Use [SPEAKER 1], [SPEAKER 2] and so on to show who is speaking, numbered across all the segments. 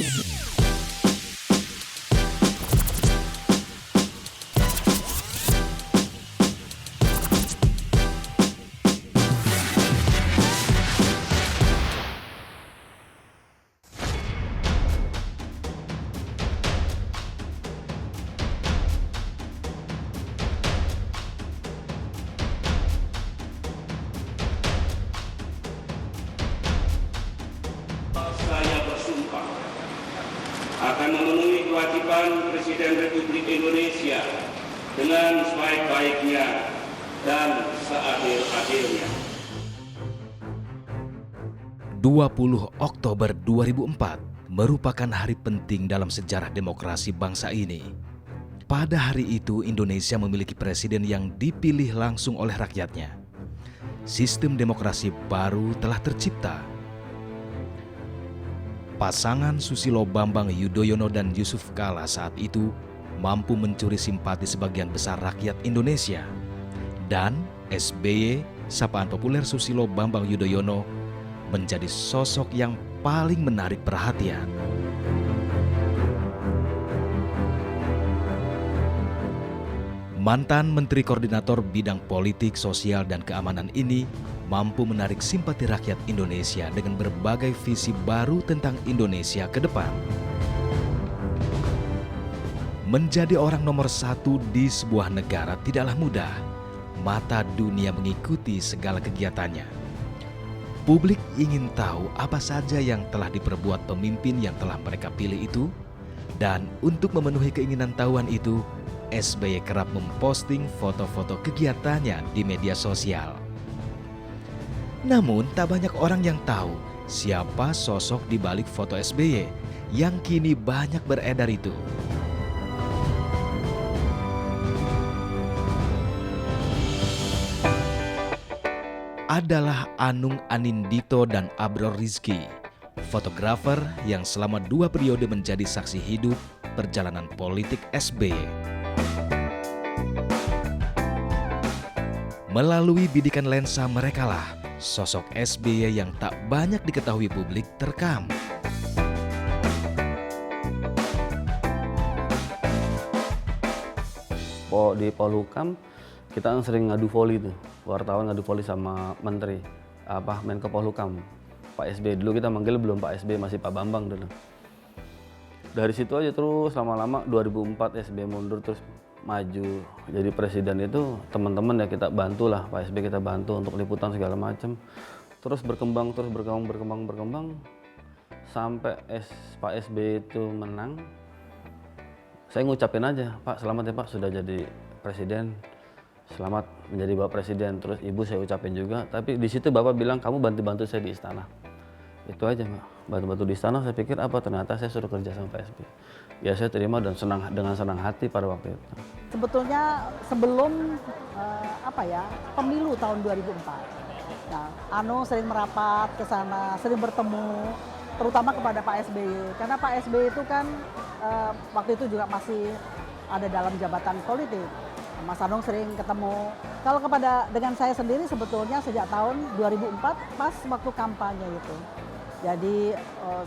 [SPEAKER 1] Saya bersumpah akan memenuhi kewajiban Presiden Republik Indonesia dengan sebaik-baiknya dan seadil-adilnya.
[SPEAKER 2] 20 Oktober 2004 merupakan hari penting dalam sejarah demokrasi bangsa ini. Pada hari itu Indonesia memiliki presiden yang dipilih langsung oleh rakyatnya. Sistem demokrasi baru telah tercipta. Pasangan Susilo Bambang Yudhoyono dan Yusuf Kala saat itu mampu mencuri simpati sebagian besar rakyat Indonesia. Dan SBY, sapaan populer Susilo Bambang Yudhoyono, menjadi sosok yang paling menarik perhatian. Mantan Menteri Koordinator Bidang Politik, Sosial, dan Keamanan ini mampu menarik simpati rakyat Indonesia dengan berbagai visi baru tentang Indonesia ke depan. Menjadi orang nomor satu di sebuah negara tidaklah mudah. Mata dunia mengikuti segala kegiatannya. Publik ingin tahu apa saja yang telah diperbuat pemimpin yang telah mereka pilih itu. Dan untuk memenuhi keinginan tahuan itu, SBY kerap memposting foto-foto kegiatannya di media sosial. Namun tak banyak orang yang tahu siapa sosok di balik foto SBY yang kini banyak beredar itu. Adalah Anung Anindito dan Abror Rizky, fotografer yang selama 2 periode menjadi saksi hidup perjalanan politik SBY. Melalui bidikan lensa merekalah sosok SBY yang tak banyak diketahui publik terekam.
[SPEAKER 3] Di Polhukam kita sering ngadu voli tuh, wartawan ngadu voli sama Menteri Menko Polhukam, Pak SBY. Dulu kita manggil belum Pak SBY, masih Pak Bambang dulu. Dari situ aja terus lama-lama 2004 SBY mundur terus maju jadi presiden, itu teman-teman ya kita bantulah, Pak SBY kita bantu untuk liputan segala macam. Terus berkembang sampai Pak SBY itu menang. Saya ngucapin aja, Pak selamat ya Pak sudah jadi presiden, selamat menjadi Bapak Presiden. Terus Ibu saya ucapin juga, tapi di situ Bapak bilang kamu bantu-bantu saya di istana. Itu aja Pak, bantu-bantu di istana. Saya pikir apa, ternyata saya suruh kerja sama Pak SBY. Ya saya terima dan dengan senang hati pada waktu itu.
[SPEAKER 4] Sebetulnya sebelum pemilu tahun 2004, nah, Anung sering merapat ke sana, sering bertemu, terutama kepada Pak SBY. Karena Pak SBY itu kan waktu itu juga masih ada dalam jabatan politik. Mas Anung sering ketemu. Kalau dengan saya sendiri sebetulnya sejak tahun 2004 pas waktu kampanye itu. Jadi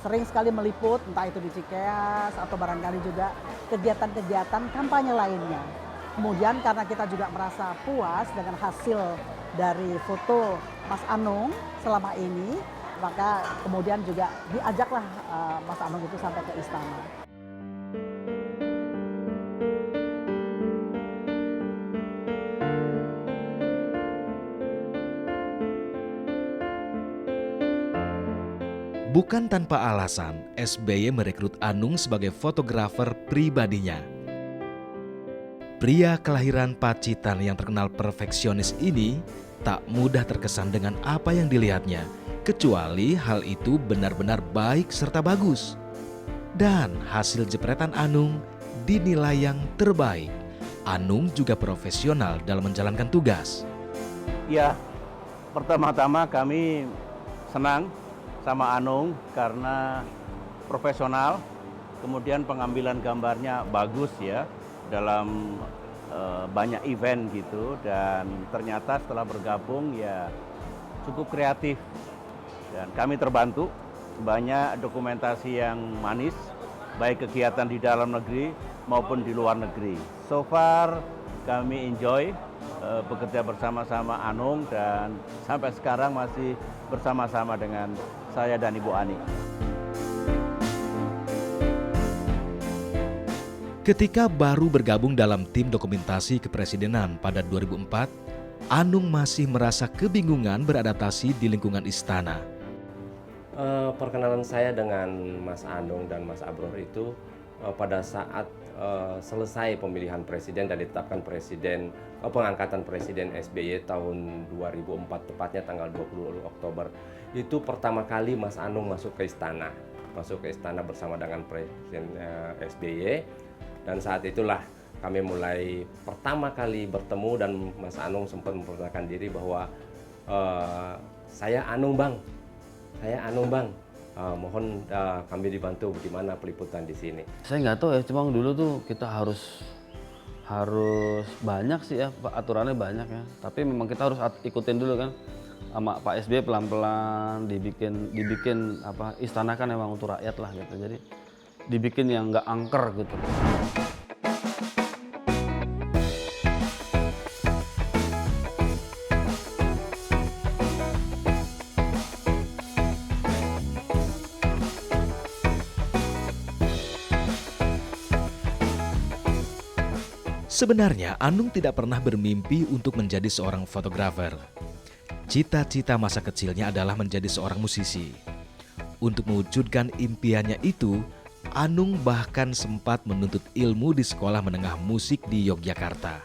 [SPEAKER 4] sering sekali meliput, entah itu di Cikeas atau barangkali juga kegiatan-kegiatan kampanye lainnya. Kemudian karena kita juga merasa puas dengan hasil dari foto Mas Anung selama ini, maka kemudian juga diajaklah Mas Anung itu sampai ke istana.
[SPEAKER 2] Bukan tanpa alasan, SBY merekrut Anung sebagai fotografer pribadinya. Pria kelahiran Pacitan yang terkenal perfeksionis ini tak mudah terkesan dengan apa yang dilihatnya, kecuali hal itu benar-benar baik serta bagus. Dan hasil jepretan Anung dinilai yang terbaik. Anung juga profesional dalam menjalankan tugas.
[SPEAKER 5] Ya, pertama-tama kami senang sama Anung karena profesional, kemudian pengambilan gambarnya bagus ya dalam banyak event gitu, dan ternyata setelah bergabung ya cukup kreatif dan kami terbantu banyak dokumentasi yang manis, baik kegiatan di dalam negeri maupun di luar negeri. So far kami enjoy bekerja bersama-sama Anung dan sampai sekarang masih bersama-sama dengan saya dan Ibu Ani.
[SPEAKER 2] Ketika baru bergabung dalam tim dokumentasi kepresidenan pada 2004, Anung masih merasa kebingungan beradaptasi di lingkungan istana.
[SPEAKER 6] Perkenalan saya dengan Mas Anung dan Mas Abror itu pada saat selesai pemilihan presiden dan ditetapkan pengangkatan presiden SBY tahun 2004, tepatnya tanggal 20 Oktober. Itu pertama kali Mas Anung masuk ke istana bersama dengan Presiden SBY. Dan saat itulah kami mulai pertama kali bertemu dan Mas Anung sempat memperkenalkan diri bahwa saya Anung Bang, mohon kami dibantu bagaimana peliputan di sini.
[SPEAKER 3] Saya nggak tahu ya, cuma dulu tuh kita harus banyak sih ya, aturannya banyak ya. Tapi memang kita harus ikutin dulu kan, sama Pak SBY pelan-pelan dibikin apa, istana kan memang untuk rakyat lah gitu. Jadi dibikin yang nggak angker gitu.
[SPEAKER 2] Sebenarnya Anung tidak pernah bermimpi untuk menjadi seorang fotografer. Cita-cita masa kecilnya adalah menjadi seorang musisi. Untuk mewujudkan impiannya itu, Anung bahkan sempat menuntut ilmu di sekolah menengah musik di Yogyakarta.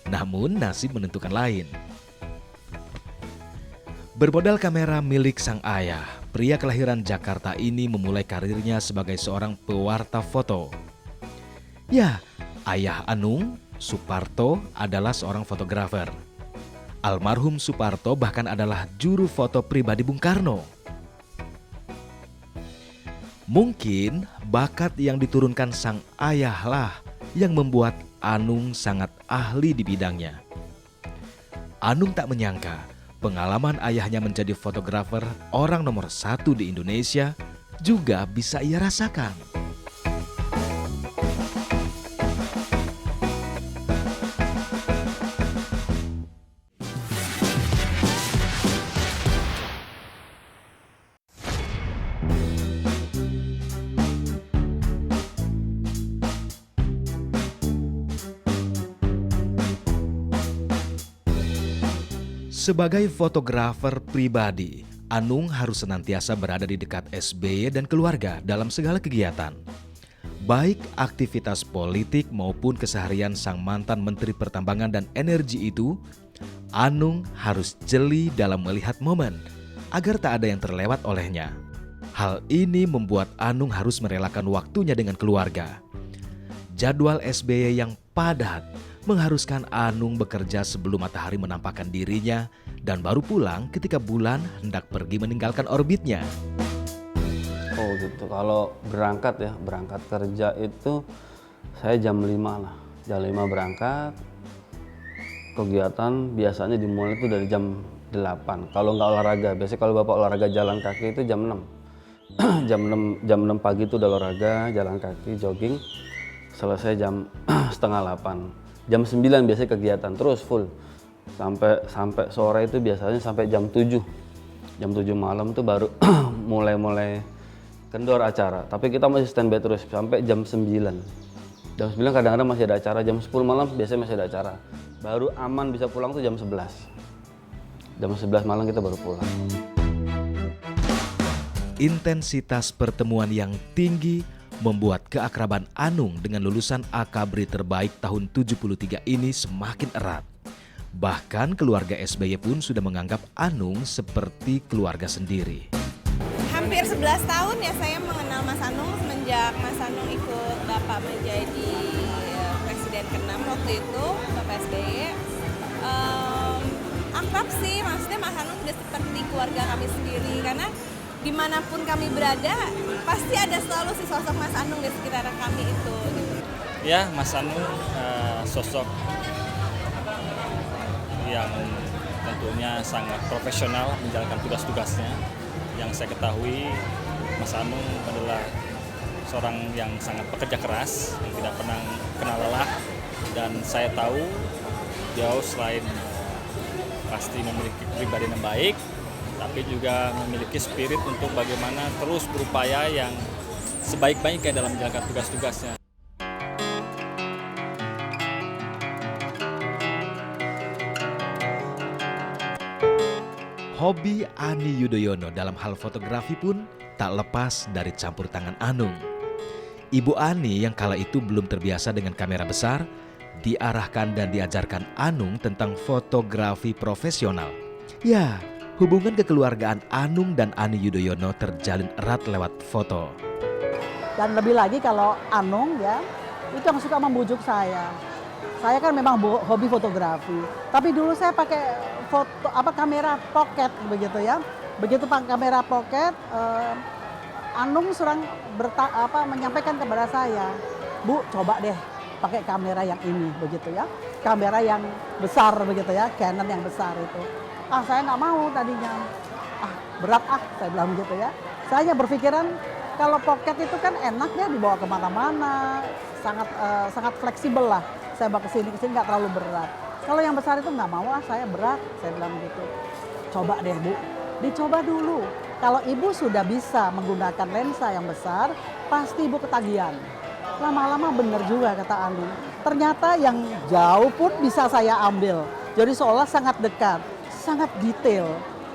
[SPEAKER 2] Namun nasib menentukan lain. Bermodal kamera milik sang ayah, pria kelahiran Jakarta ini memulai karirnya sebagai seorang pewarta foto. Ya, ayah Anung, Suparto, adalah seorang fotografer. Almarhum Suparto bahkan adalah juru foto pribadi Bung Karno. Mungkin bakat yang diturunkan sang ayahlah yang membuat Anung sangat ahli di bidangnya. Anung tak menyangka pengalaman ayahnya menjadi fotografer orang nomor 1 di Indonesia juga bisa ia rasakan. Sebagai fotografer pribadi, Anung harus senantiasa berada di dekat SBY dan keluarga dalam segala kegiatan. Baik aktivitas politik maupun keseharian sang mantan Menteri Pertambangan dan Energi itu, Anung harus jeli dalam melihat momen agar tak ada yang terlewat olehnya. Hal ini membuat Anung harus merelakan waktunya dengan keluarga. Jadwal SBY yang padat mengharuskan Anung bekerja sebelum matahari menampakkan dirinya dan baru pulang ketika bulan hendak pergi meninggalkan orbitnya.
[SPEAKER 3] Oh gitu, kalau berangkat kerja itu saya jam 5 lah. Jam 5 berangkat, kegiatan biasanya dimulai itu dari jam 8. Kalau nggak olahraga, biasanya kalau Bapak olahraga jalan kaki itu jam 6. jam 6 pagi itu udah olahraga, jalan kaki, jogging. Selesai jam setengah 8. Jam 9 biasanya kegiatan terus full sampai sore itu biasanya sampai jam 7 malam tuh baru mulai kendor acara, tapi kita masih standby terus sampai jam 9 kadang-kadang masih ada acara, jam 10 malam biasanya masih ada acara, baru aman bisa pulang tuh jam 11 malam kita baru pulang.
[SPEAKER 2] Intensitas pertemuan yang tinggi membuat keakraban Anung dengan lulusan Akabri terbaik tahun 73 ini semakin erat. Bahkan keluarga SBY pun sudah menganggap Anung seperti keluarga sendiri.
[SPEAKER 7] Hampir 11 tahun ya saya mengenal Mas Anung semenjak Mas Anung ikut Bapak menjadi Presiden ke-6 waktu itu, Bapak SBY. Akrab sih, maksudnya Mas Anung sudah seperti keluarga kami sendiri karena dimanapun kami berada, pasti ada selalu si sosok Mas Anung di sekitar kami itu. Gitu.
[SPEAKER 8] Ya, Mas Anung sosok yang tentunya sangat profesional menjalankan tugas-tugasnya. Yang saya ketahui Mas Anung adalah seorang yang sangat pekerja keras, yang tidak pernah kenal lelah, dan saya tahu beliau selain pasti memiliki pribadi yang baik, tapi juga memiliki spirit untuk bagaimana terus berupaya yang sebaik-baiknya dalam menjalankan tugas-tugasnya.
[SPEAKER 2] Hobi Ani Yudhoyono dalam hal fotografi pun tak lepas dari campur tangan Anung. Ibu Ani yang kala itu belum terbiasa dengan kamera besar, diarahkan dan diajarkan Anung tentang fotografi profesional. Ya, hubungan kekeluargaan Anung dan Ani Yudhoyono terjalin erat lewat foto.
[SPEAKER 4] Dan lebih lagi kalau Anung ya, itu yang suka membujuk saya. Saya kan memang hobi fotografi, tapi dulu saya pakai kamera pocket begitu ya. Begitu kamera pocket, Anung serang menyampaikan kepada saya, Bu, coba deh pakai kamera yang ini begitu ya, kamera yang besar begitu ya, Canon yang besar itu. Saya nggak mau tadinya, berat saya bilang gitu ya. Saya berpikiran kalau pocket itu kan enak ya dibawa kemana-mana, sangat fleksibel lah. Saya bawa kesini nggak terlalu berat. Kalau yang besar itu nggak mau, saya berat, saya bilang gitu. Coba deh Bu, dicoba dulu. Kalau ibu sudah bisa menggunakan lensa yang besar, pasti ibu ketagihan. Lama-lama bener juga kata Anung. Ternyata yang jauh pun bisa saya ambil. Jadi seolah sangat dekat, sangat detail.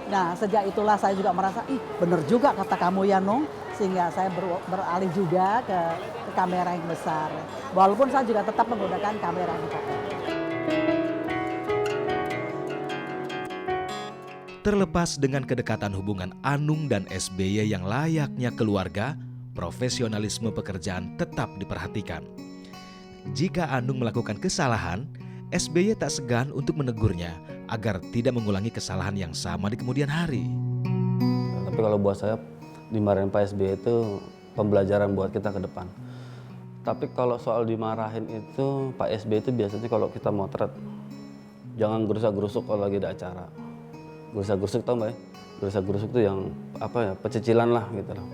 [SPEAKER 4] Nah sejak itulah saya juga merasa, bener juga kata kamu ya Nung. Sehingga saya beralih juga ke kamera yang besar. Walaupun saya juga tetap menggunakan kamera yang pocket.
[SPEAKER 2] Terlepas dengan kedekatan hubungan Anung dan SBY yang layaknya keluarga, profesionalisme pekerjaan tetap diperhatikan. Jika Anung melakukan kesalahan, SBY tak segan untuk menegurnya agar tidak mengulangi kesalahan yang sama di kemudian hari.
[SPEAKER 3] Tapi kalau buat saya, dimarahin Pak SBY itu pembelajaran buat kita ke depan. Tapi kalau soal dimarahin itu, Pak SBY itu biasanya kalau kita motret, jangan gerusak-gerusuk kalau lagi ada acara. Gerusak-gerusuk tau Mbak ya? Gerusak-gerusuk itu yang pecicilan lah gitu loh.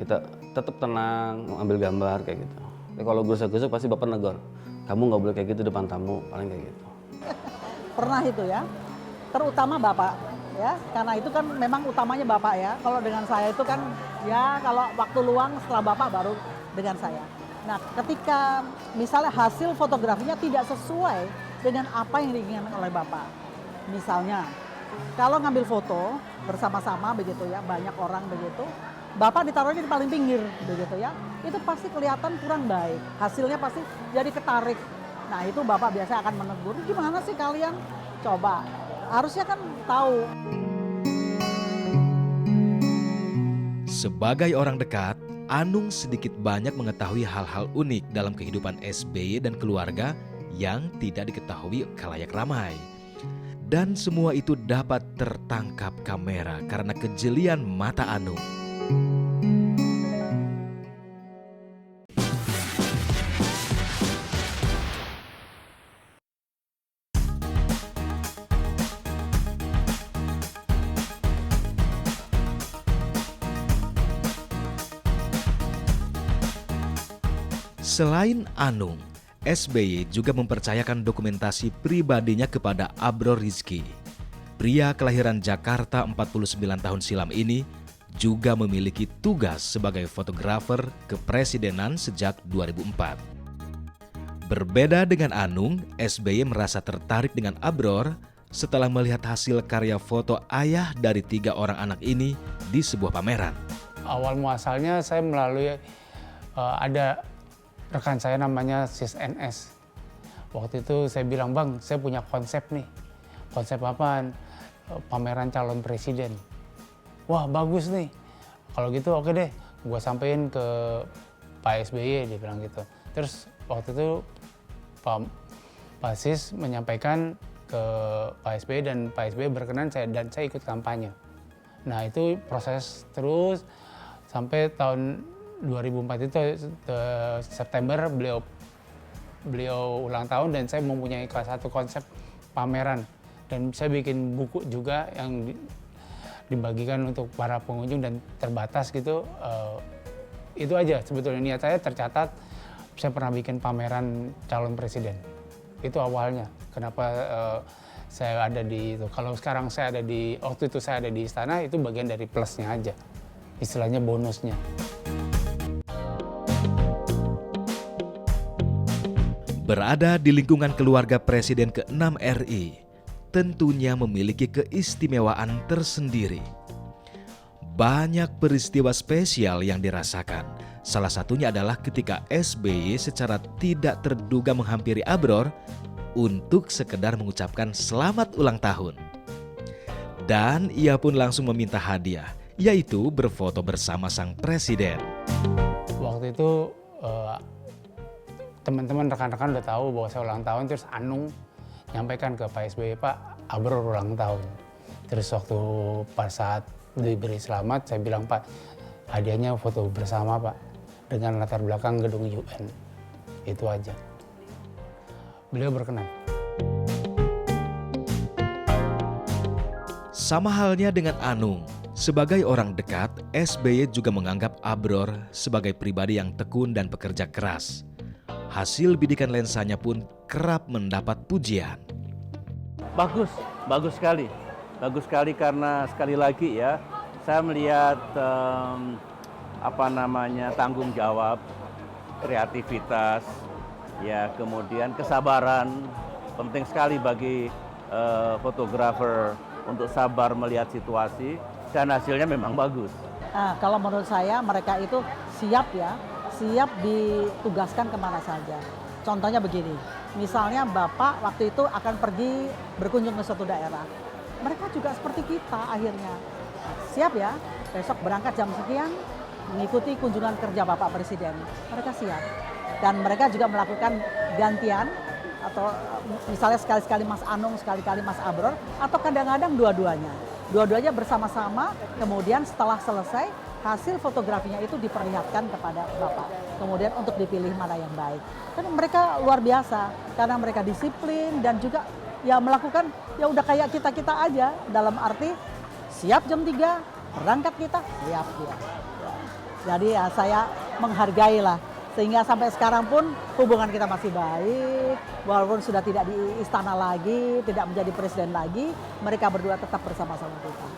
[SPEAKER 3] Kita tetap tenang, ambil gambar kayak gitu. Tapi kalau gerusak-gerusuk pasti Bapak negor, kamu nggak boleh kayak gitu depan tamu, paling kayak gitu.
[SPEAKER 4] Pernah itu ya, terutama Bapak ya, karena itu kan memang utamanya Bapak ya. Kalau dengan saya itu kan ya kalau waktu luang setelah Bapak baru dengan saya. Nah ketika misalnya hasil fotografinya tidak sesuai dengan apa yang diinginkan oleh Bapak. Misalnya kalau ngambil foto bersama-sama begitu ya, banyak orang begitu, Bapak ditaruhnya di paling pinggir begitu ya, itu pasti kelihatan kurang baik, hasilnya pasti jadi ketarik. Nah itu Bapak biasa akan menegur, gimana sih kalian? Coba, harusnya kan tahu.
[SPEAKER 2] Sebagai orang dekat, Anung sedikit banyak mengetahui hal-hal unik dalam kehidupan SBY dan keluarga yang tidak diketahui khalayak ramai. Dan semua itu dapat tertangkap kamera karena kejelian mata Anung. Selain Anung, SBY juga mempercayakan dokumentasi pribadinya kepada Abror Rizky. Pria kelahiran Jakarta 49 tahun silam ini juga memiliki tugas sebagai fotografer kepresidenan sejak 2004. Berbeda dengan Anung, SBY merasa tertarik dengan Abror setelah melihat hasil karya foto ayah dari 3 orang anak ini di sebuah pameran.
[SPEAKER 9] Awal muasalnya saya melalui ada rekan saya namanya Sis NS. Waktu itu saya bilang, Bang, saya punya konsep nih. Konsep apaan? Pameran calon presiden. Wah, bagus nih. Kalau gitu oke deh, gue sampein ke Pak SBY, dia bilang gitu. Terus waktu itu Pak Sis menyampaikan ke Pak SBY dan Pak SBY berkenan dan saya ikut kampanye. Nah itu proses terus sampai tahun 2004 itu September beliau ulang tahun dan saya mempunyai satu konsep pameran dan saya bikin buku juga yang dibagikan untuk para pengunjung dan terbatas gitu. Itu aja sebetulnya niat saya tercatat. Saya pernah bikin pameran calon presiden. Itu awalnya. Kenapa saya ada di itu. Kalau sekarang saya ada di, waktu itu saya ada di istana, itu bagian dari plusnya aja. Istilahnya bonusnya.
[SPEAKER 2] Berada di lingkungan keluarga Presiden ke-6 RI, tentunya memiliki keistimewaan tersendiri. Banyak peristiwa spesial yang dirasakan. Salah satunya adalah ketika SBY secara tidak terduga menghampiri Abror untuk sekedar mengucapkan selamat ulang tahun. Dan ia pun langsung meminta hadiah, yaitu berfoto bersama sang presiden.
[SPEAKER 9] Waktu itu teman-teman rekan-rekan udah tahu bahwa saya ulang tahun, terus Anung nyampaikan ke Pak SBY, Pak, Abror ulang tahun. Terus waktu pas saat diberi selamat, saya bilang, Pak, hadiahnya foto bersama, Pak, dengan latar belakang gedung UN. Itu aja. Beliau berkenan.
[SPEAKER 2] Sama halnya dengan Anung, sebagai orang dekat, SBY juga menganggap Abror sebagai pribadi yang tekun dan pekerja keras. Hasil bidikan lensanya pun kerap mendapat pujian.
[SPEAKER 5] Bagus, bagus sekali. Bagus sekali karena sekali lagi ya, saya melihat tanggung jawab, kreativitas, ya kemudian kesabaran. Penting sekali bagi fotografer untuk sabar melihat situasi dan hasilnya memang bagus.
[SPEAKER 4] Nah, kalau menurut saya mereka itu siap ditugaskan kemana saja. Contohnya begini, misalnya Bapak waktu itu akan pergi berkunjung ke suatu daerah. Mereka juga seperti kita akhirnya. Siap ya, besok berangkat jam sekian, mengikuti kunjungan kerja Bapak Presiden. Mereka siap. Dan mereka juga melakukan gantian, atau misalnya sekali-sekali Mas Anung, sekali-kali Mas Abror, atau kadang-kadang dua-duanya. Dua-duanya bersama-sama, kemudian setelah selesai, hasil fotografinya itu diperlihatkan kepada Bapak. Kemudian untuk dipilih mana yang baik. Kan mereka luar biasa, karena mereka disiplin dan juga ya melakukan, ya udah kayak kita-kita aja. Dalam arti, siap jam 3, berangkat kita, siap dia. Jadi ya saya menghargai lah. Sehingga sampai sekarang pun hubungan kita masih baik. Walaupun sudah tidak di istana lagi, tidak menjadi presiden lagi, mereka berdua tetap bersama-sama kita.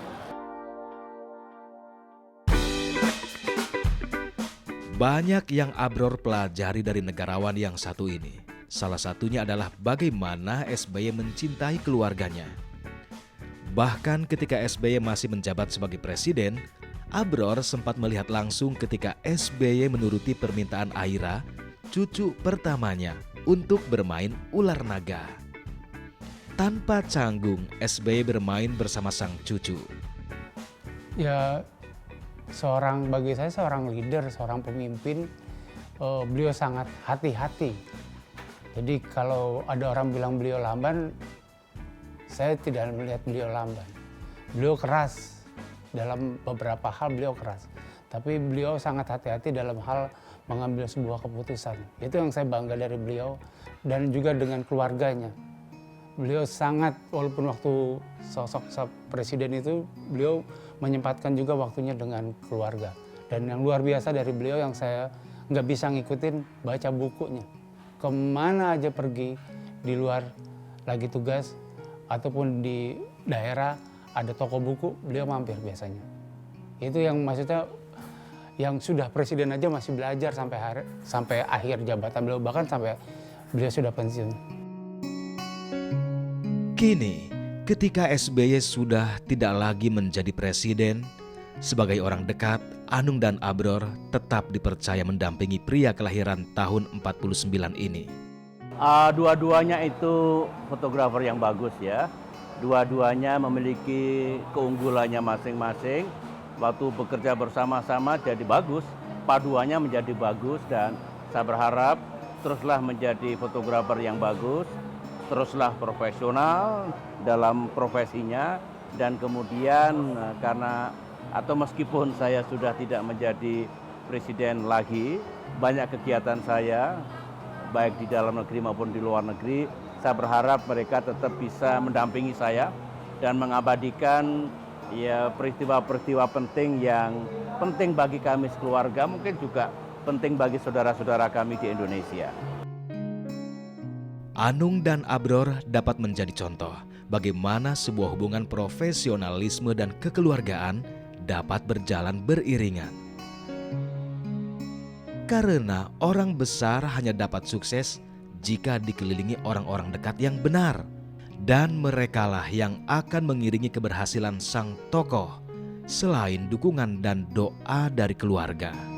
[SPEAKER 2] Banyak yang Abror pelajari dari negarawan yang satu ini. Salah satunya adalah bagaimana SBY mencintai keluarganya. Bahkan ketika SBY masih menjabat sebagai presiden, Abror sempat melihat langsung ketika SBY menuruti permintaan Aira, cucu pertamanya, untuk bermain ular naga. Tanpa canggung, SBY bermain bersama sang cucu.
[SPEAKER 9] Ya, bagi saya seorang leader, seorang pemimpin, beliau sangat hati-hati. Jadi kalau ada orang bilang beliau lamban, saya tidak melihat beliau lamban. Beliau keras, dalam beberapa hal beliau keras. Tapi beliau sangat hati-hati dalam hal mengambil sebuah keputusan. Itu yang saya bangga dari beliau dan juga dengan keluarganya. Beliau sangat, walaupun waktu sosok presiden itu, beliau menyempatkan juga waktunya dengan keluarga. Dan yang luar biasa dari beliau yang saya nggak bisa ngikutin, baca bukunya. Kemana aja pergi, di luar lagi tugas, ataupun di daerah, ada toko buku, beliau mampir biasanya. Itu yang maksudnya, yang sudah presiden aja masih belajar sampai akhir jabatan beliau, bahkan sampai beliau sudah pensiun.
[SPEAKER 2] Kini, ketika SBY sudah tidak lagi menjadi presiden, sebagai orang dekat, Anung dan Abror tetap dipercaya mendampingi pria kelahiran tahun 49 ini.
[SPEAKER 5] Dua-duanya itu fotografer yang bagus ya. Dua-duanya memiliki keunggulannya masing-masing. Waktu bekerja bersama-sama jadi bagus, paduannya menjadi bagus dan saya berharap teruslah menjadi fotografer yang bagus, teruslah profesional dalam profesinya dan kemudian meskipun saya sudah tidak menjadi presiden lagi, banyak kegiatan saya baik di dalam negeri maupun di luar negeri. Saya berharap mereka tetap bisa mendampingi saya dan mengabadikan ya peristiwa-peristiwa penting yang penting bagi kami sekeluarga, mungkin juga penting bagi saudara-saudara kami di Indonesia.
[SPEAKER 2] Anung dan Abror dapat menjadi contoh bagaimana sebuah hubungan profesionalisme dan kekeluargaan dapat berjalan beriringan. Karena orang besar hanya dapat sukses jika dikelilingi orang-orang dekat yang benar, dan merekalah yang akan mengiringi keberhasilan sang tokoh selain dukungan dan doa dari keluarga.